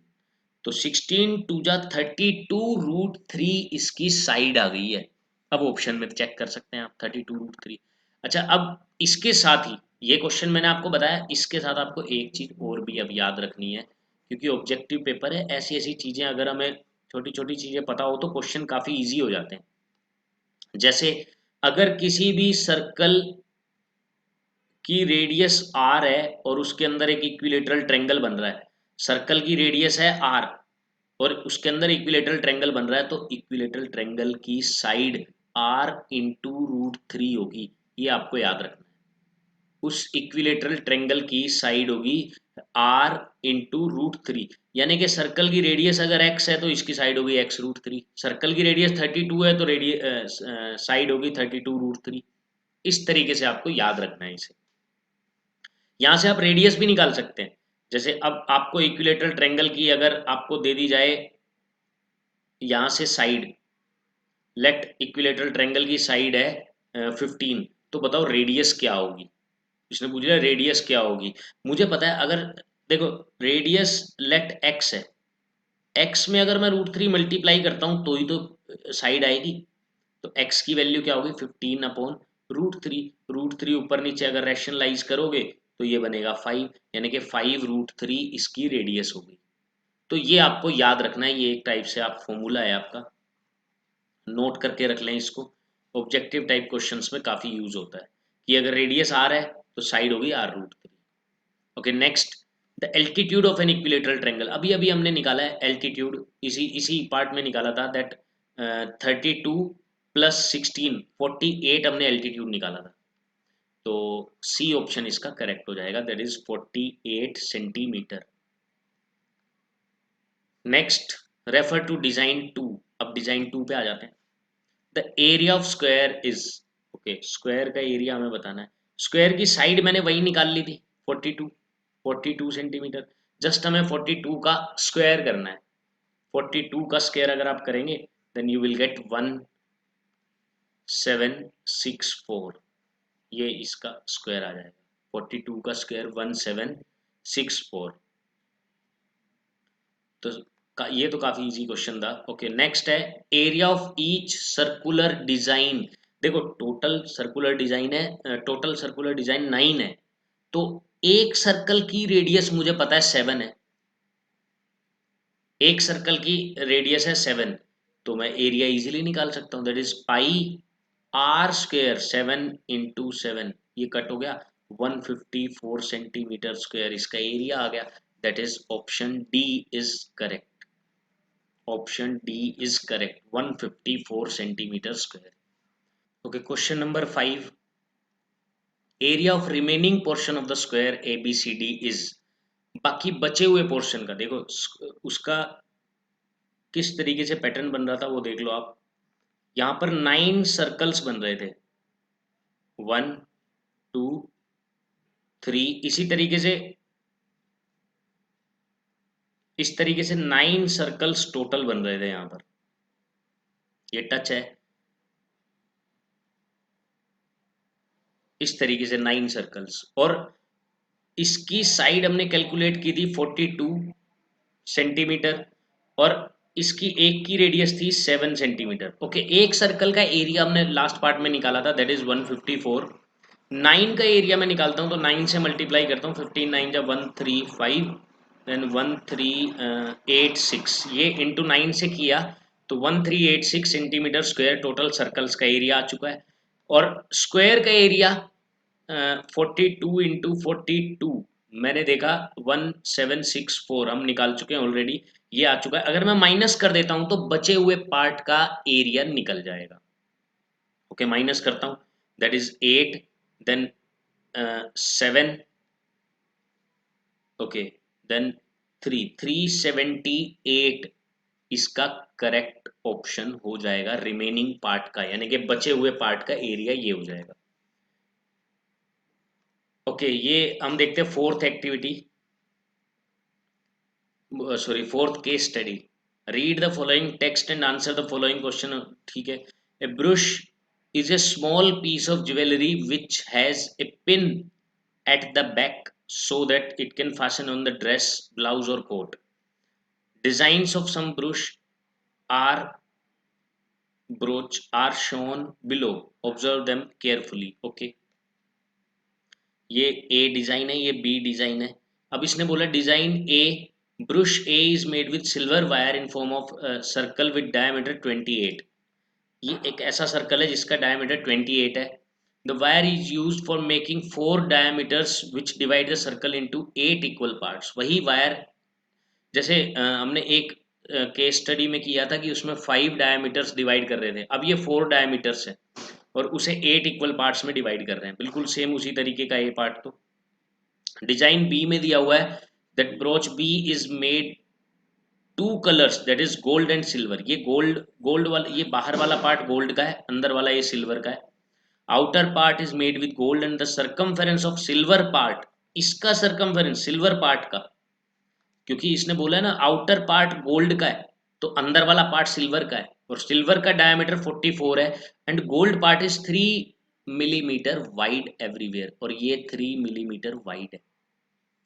तो 16 2 जा 32 √3 इसकी साइड आ गई है। अब ऑप्शन में चेक कर सकते हैं आप 32 √3। अच्छा, अब इसके साथ ही ये क्वेश्चन मैंने आपको बताया, इसके साथ आपको एक चीज और भी अब याद रखनी है, क्योंकि ऑब्जेक्टिव पेपर है, ऐसी ऐसी चीजें अगर हमें छोटी छोटी चीजें पता हो तो क्वेश्चन काफी इजी हो जाते हैं। जैसे अगर किसी भी सर्कल की रेडियस r है और उसके अंदर एक इक्विलेटरल ट्रायंगल बन रहा है, सर्कल की रेडियस है r और उसके अंदर इक्विलेटरल ट्रायंगल बन रहा है, तो इक्विलेटरल ट्रायंगल की साइड r इंटू √3 होगी, ये आपको याद रखना है। उस इक्विलेटरल ट्रायंगल की साइड होगी r इंटू √3, यानी कि सर्कल की रेडियस अगर x है तो इसकी साइड होगी x √3, सर्कल की रेडियस 32 है तो साइड होगी 32 √3। इस तरीके से आपको याद रखना है इसे। यहाँ से आप रेडियस भी निकाल सकते हैं, जैसे अब आपको इक्विलेटरल ट्रायंगल की अगर आपको दे दी जाए यहाँ से साइड, लेट इक्विलेटरल ट्रायंगल की साइड है 15, तो बताओ रेडियस क्या होगी। इसने पूछ लिया रेडियस क्या होगी, मुझे पता है, अगर देखो रेडियस लेट एक्स है, एक्स में अगर मैं √3 मल्टीप्लाई करता हूँ तो ही तो साइड आएगी, तो x की वैल्यू क्या होगी 15/√3, √3 ऊपर नीचे अगर रैशनलाइज करोगे तो ये बनेगा 5, यानी कि 5√3 इसकी रेडियस होगी। तो ये आपको याद रखना है, ये एक टाइप से आप फॉर्मूला है आपका, नोट करके रख लें इसको, ऑब्जेक्टिव टाइप क्वेश्चंस में काफी यूज होता है कि अगर रेडियस r है तो साइड होगी r√3। Okay, next, the altitude of an equilateral triangle, अभी अभी हमने निकाला है एल्टीट्यूड, इसी इसी पार्ट में निकाला था, दैट 32 + 16 48 हमने एल्टीट्यूड निकाला था, तो सी ऑप्शन इसका करेक्ट हो जाएगा, that is 48 centimetre. Next, refer to design 2, अब डिजाइन 2 पे आ जाते हैं। The area of square is, okay, square का एरिया हमें बताना है, स्क्वायर की साइड मैंने वही निकाल ली थी 42 सेंटीमीटर, जस्ट हमें 42 का स्क्वायर करना है, 42 का स्क्वायर अगर आप करेंगे देन यू विल गेट 1764, ये इसका स्क्वायर आ जाएगा, 42 का स्क्वायर 1764। तो ये तो काफी इजी क्वेश्चन था। ओके, नेक्स्ट है area of each circular design, देखो टोटल सर्कुलर डिजाइन है, टोटल सर्कुलर डिजाइन 9 है, तो एक सर्कल की रेडियस मुझे पता है 7 है, एक सर्कल की रेडियस है 7, तो मैं एरिया इजीली निकाल सकता हूँ, दैट इज πr², 7 इंटू 7, ये कट हो गया 154 सेंटीमीटर स्क्वायर, इसका एरिया आ गया, that is option D is correct, option D is correct, 154 centimetre square. Okay, question number 5, area of remaining portion of the square ABCD is, बाकी बचे हुए portion का देखो, उसका किस तरीके से पैटर्न बन रहा था वो देख लो आप, यहाँ पर 9 सर्कल्स बन रहे थे, 1 2 3, इसी तरीके से, इस तरीके से 9 सर्कल्स टोटल बन रहे थे यहाँ पर, ये टच है, इस तरीके से 9 सर्कल्स, और इसकी साइड हमने कैलकुलेट की थी 42 सेंटीमीटर, और इसकी एक की रेडियस थी 7 सेंटीमीटर। ओके, एक सर्कल का एरिया हमने लास्ट पार्ट में निकाला था, दैट इज 154, 9 का एरिया में निकालता हूँ तो 9 से मल्टीप्लाई करता हूँ, 15 9 जा 135, देन 1386, ये इंटू 9 से किया तो 1386 सेंटीमीटर स्क्वायर टोटल सर्कल्स का एरिया आ चुका है। और स्क्वायर का एरिया 42 इंटू 42 मैंने देखा 1764 हम निकाल चुके हैं ऑलरेडी, ये आ चुका है। अगर मैं माइनस कर देता हूं तो बचे हुए पार्ट का एरिया निकल जाएगा। ओके, माइनस करता हूं, that is 8, then 7, okay, then 378 इसका करेक्ट ऑप्शन हो जाएगा रिमेनिंग पार्ट का, यानी कि बचे हुए पार्ट का एरिया ये हो जाएगा। ओके, ये हम देखते हैं fourth activity, sorry fourth case study. Read the following text and answer the following question. ठीक है, a brush is a small piece of jewellery which has a pin at the back so that it can fasten on the dress, blouse or coat. Designs of some are brooch are shown below. Observe them carefully. Okay. ये A design है, ये B design है। अब इसने बोला design A, brush A is made with silver wire in form of circle with diameter 28. ये एक ऐसा सर्कल है जिसका डायमीटर 28 है। The wire is used for making 4 diameters which divide the circle into 8 equal parts. वही wire जैसे हमने एक केस स्टडी में किया था कि उसमें 5 डायमीटर्स डिवाइड कर रहे थे, अब ये 4 डायमीटर्स है और उसे 8 इक्वल पार्ट्स में डिवाइड कर रहे हैं, बिल्कुल सेम उसी तरीके का ये पार्ट। तो डिजाइन बी में दिया हुआ है that brooch B is made 2 colours that is gold and silver. ये गोल्ड वाला, ये बाहर वाला पार्ट गोल्ड का है, अंदर वाला ये सिल्वर का है। Outer part is made with gold and the circumference of silver part, इसका सर्कमफेरेंस सिल्वर पार्ट का, क्योंकि इसने बोला है ना आउटर पार्ट गोल्ड का है तो अंदर वाला पार्ट सिल्वर का है, और सिल्वर का डायमीटर 44 है and gold part is 3 millimetre wide everywhere, और ये 3 मिलीमीटर वाइड है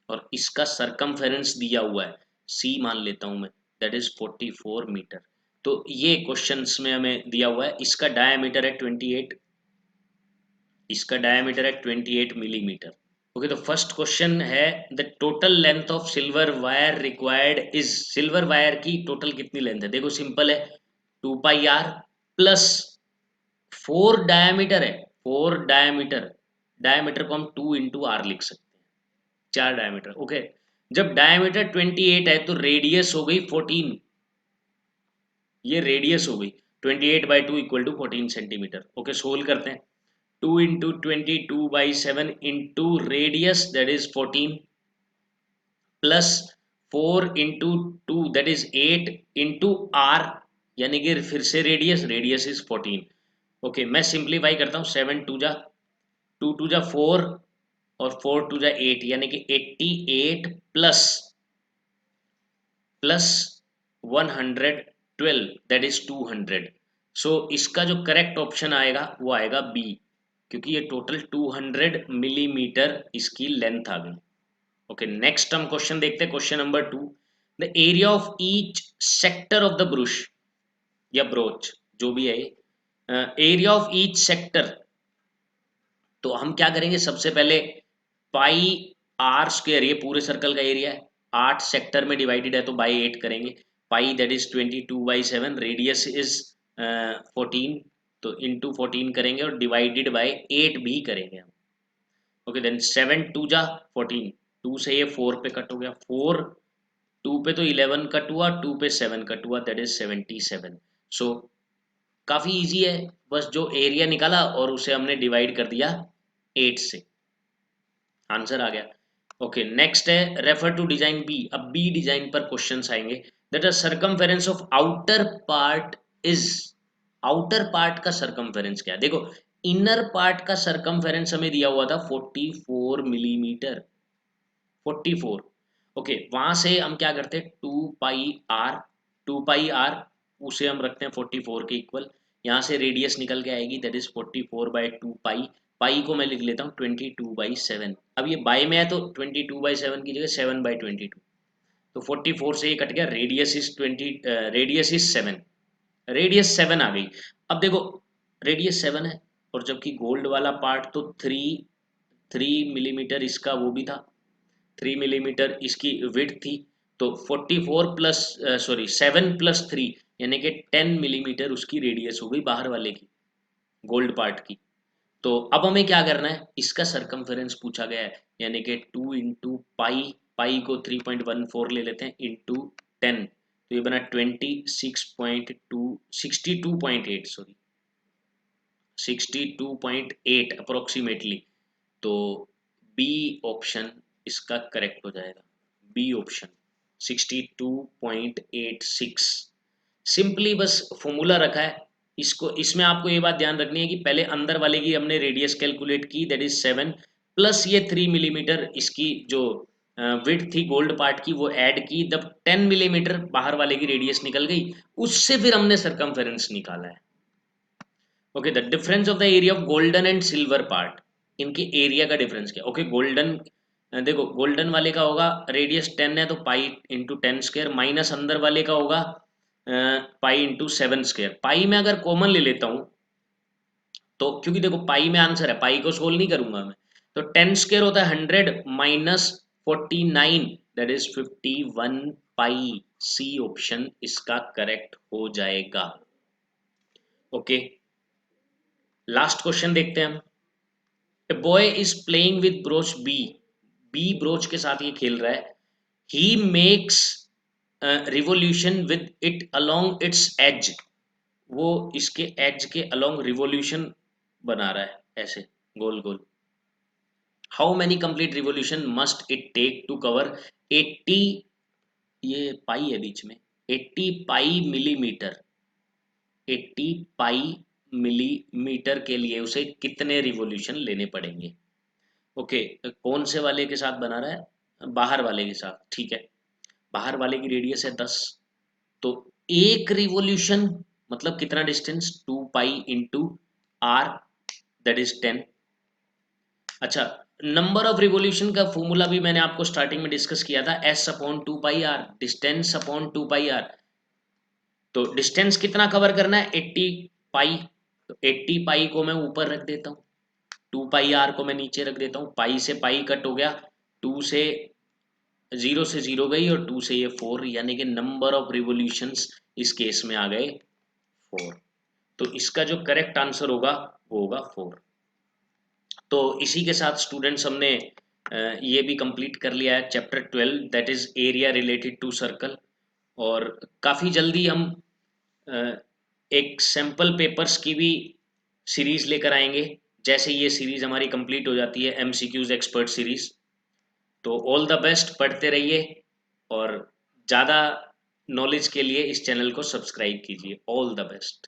और इसका सरकमफेरेंस दिया हुआ है सी मान लेता हूं मैं, दैट इज 44 मीटर। तो ये क्वेश्चंस में हमें दिया हुआ है, इसका डायमीटर है 28, इसका डायमीटर है 28 मिलीमीटर। ओके, तो फर्स्ट क्वेश्चन है the total length of silver wire required is, silver wire की टोटल कितनी लेंथ है? देखो सिंपल है, 2 पाई आर प्लस 4 डायमीटर है, 4 डायमीटर, डायमीटर को हम 2 इंटू आर लिख सकते हैं, 4 डायमीटर। ओके, जब डायमीटर 28 है तो रेडियस हो गई 14, ये रेडियस हो गई 28 by 2 equal to 14 centimetre. Okay, solve करते हैं, 2 into 22 by 7 into radius that is 14 plus 4 into 2 that is 8 into r, यानी कि फिर से रेडियस, रेडियस इज 14। ओके, मैं सिंप्लीफाई करता हूँ, 7 टू जा 2 टू जा 4 और 4 टू जा 8, यानी कि 88 प्लस प्लस 112 दैट इज 200। सो इसका जो करेक्ट ऑप्शन आएगा वो आएगा बी, क्योंकि ये टोटल 200 मिलीमीटर इसकी लेंथ आ गई। ओके, नेक्स्ट हम क्वेश्चन देखते हैं, question number 2। The area of each sector of the brush या ब्रोच जो भी है, एरिया ऑफ ईच सेक्टर, तो हम क्या करेंगे, सबसे पहले पाई आर स्क्वायर, ये पूरे सर्कल का एरिया है, 8 सेक्टर में डिवाइडेड है तो बाई 8 करेंगे, पाई दैट इज 22/7, रेडियस इज 14, तो इंटू 14 करेंगे और डिवाइडेड बाय 8 भी करेंगे हम। ओके, देन 7 टू जा 14, 2 से ये 4 पे कट हो गया, 4 2 पे तो 11 कट हुआ, 2 पे 7 कट हुआ, दैट इज 77। सो काफी इजी है, बस जो एरिया निकाला और उसे हमने डिवाइड कर दिया 8 से, आंसर आ गया। ओके, नेक्स्ट है रेफर टू डिजाइन बी। अब बी डिजाइन पर क्वेश्चंस आएंगे that the circumference of outer part is, outer part का सर्कमफेरेंस क्या है? देखो इनर पार्ट का सर्कमफेरेंस हमें दिया हुआ था 44 मिलीमीटर, 44। ओके, वहां से हम क्या करते हैं, 2 पाई आर, 2 पाई आर उसे हम रखते हैं 44 के इक्वल, यहाँ से रेडियस निकल के आएगी दैट इज 44/2 पाई, पाई को मैं लिख लेता हूँ 22/7। अब ये बाई में है तो 22/7 की जगह 7/22, तो 44 से ये कट गया, radius is 20, radius is 7, radius 7 आ गई। अब देखो रेडियस 7 है और जबकि गोल्ड वाला पार्ट तो 3 मिलीमीटर इसका वो भी था, 3 मिलीमीटर इसकी विड्थ थी, तो 44 प्लस 7 प्लस 3 यानी कि 10 मिलीमीटर उसकी रेडियस हो गई बाहर वाले की, गोल्ड पार्ट की। तो अब हमें क्या करना है, इसका सरकमफेरेंस पूछा गया है, यानी कि 2 इंटू पाई, पाई को 3.14 ले लेते हैं इंटू 10, तो ये बना 62.8 सॉरी 62.8 अप्रोक्सीमेटली। तो बी ऑप्शन इसका करेक्ट हो जाएगा, बी ऑप्शन 62.86। सिंपली बस फॉर्मूला रखा है इसको, इसमें आपको ये बात ध्यान रखनी है कि पहले अंदर वाले की हमने रेडियस कैलकुलेट की, दैट इज 7 प्लस ये 3 मिलीमीटर इसकी जो विड्थ थी गोल्ड पार्ट की वो ऐड की, जब 10 मिलीमीटर बाहर वाले की रेडियस निकल गई उससे फिर हमने सरकमफेरेंस निकाला है। Okay, the difference of the area of golden and silver part, इनके एरिया का डिफरेंस क्या। ओके, गोल्डन देखो गोल्डन वाले का होगा रेडियस 10 है तो पाई इंटू 10 स्क्वायर, माइनस अंदर वाले का होगा पाई इंटू 7 स्क्वायर। पाई में अगर कॉमन ले लेता हूँ तो, क्योंकि देखो पाई में आंसर है, पाई को सोल्व नहीं करूंगा मैं, तो 10 स्क्वायर होता है 100 minus 49 that is 51 pi. C option इसका करेक्ट हो जाएगा। ओके, लास्ट क्वेश्चन देखते हैं हम। A boy is playing with broach B. B broach के साथ ये खेल रहा है। He makes revolution with it along its edge. वो इसके edge के along revolution बना रहा है ऐसे गोल गोल। How many complete revolution must it take to cover 80, ये पाई है बीच में, 80 पाई मिलीमीटर, 80 पाई मिलीमीटर के लिए उसे कितने रिवॉल्यूशन लेने पड़ेंगे। ओके, कौन से वाले के साथ बना रहा है, बाहर वाले के साथ, ठीक है। बाहर वाले की रेडियस है 10, तो एक रिवॉल्यूशन मतलब कितना distance, 2 pi into r that is 10। अच्छा, नंबर ऑफ रिवॉल्यूशन का फॉर्मूला भी मैंने आपको स्टार्टिंग में डिस्कस किया था, s upon 2 pi r, distance upon 2 pi r. तो डिस्टेंस कितना कवर करना है, 80 पाई, तो 80 पाई को मैं ऊपर रख देता हूँ, 2 पाई आर को मैं नीचे रख देता हूँ, पाई से पाई कट हो गया, 2 से 0 से 0 गई और 2 से ये 4, यानी कि नंबर ऑफ रिवॉल्यूशंस इस केस में आ गए 4। तो इसका जो करेक्ट आंसर होगा वो होगा 4। तो इसी के साथ स्टूडेंट्स हमने ये भी कंप्लीट कर लिया है chapter 12 that is area related to circle. और काफ़ी जल्दी हम एक सैम्पल पेपर्स की भी सीरीज लेकर आएंगे, जैसे ये सीरीज हमारी कंप्लीट हो जाती है एमसीक्यूज एक्सपर्ट सीरीज। तो ऑल द बेस्ट, पढ़ते रहिए और ज़्यादा नॉलेज के लिए इस चैनल को सब्सक्राइब कीजिए। All the best.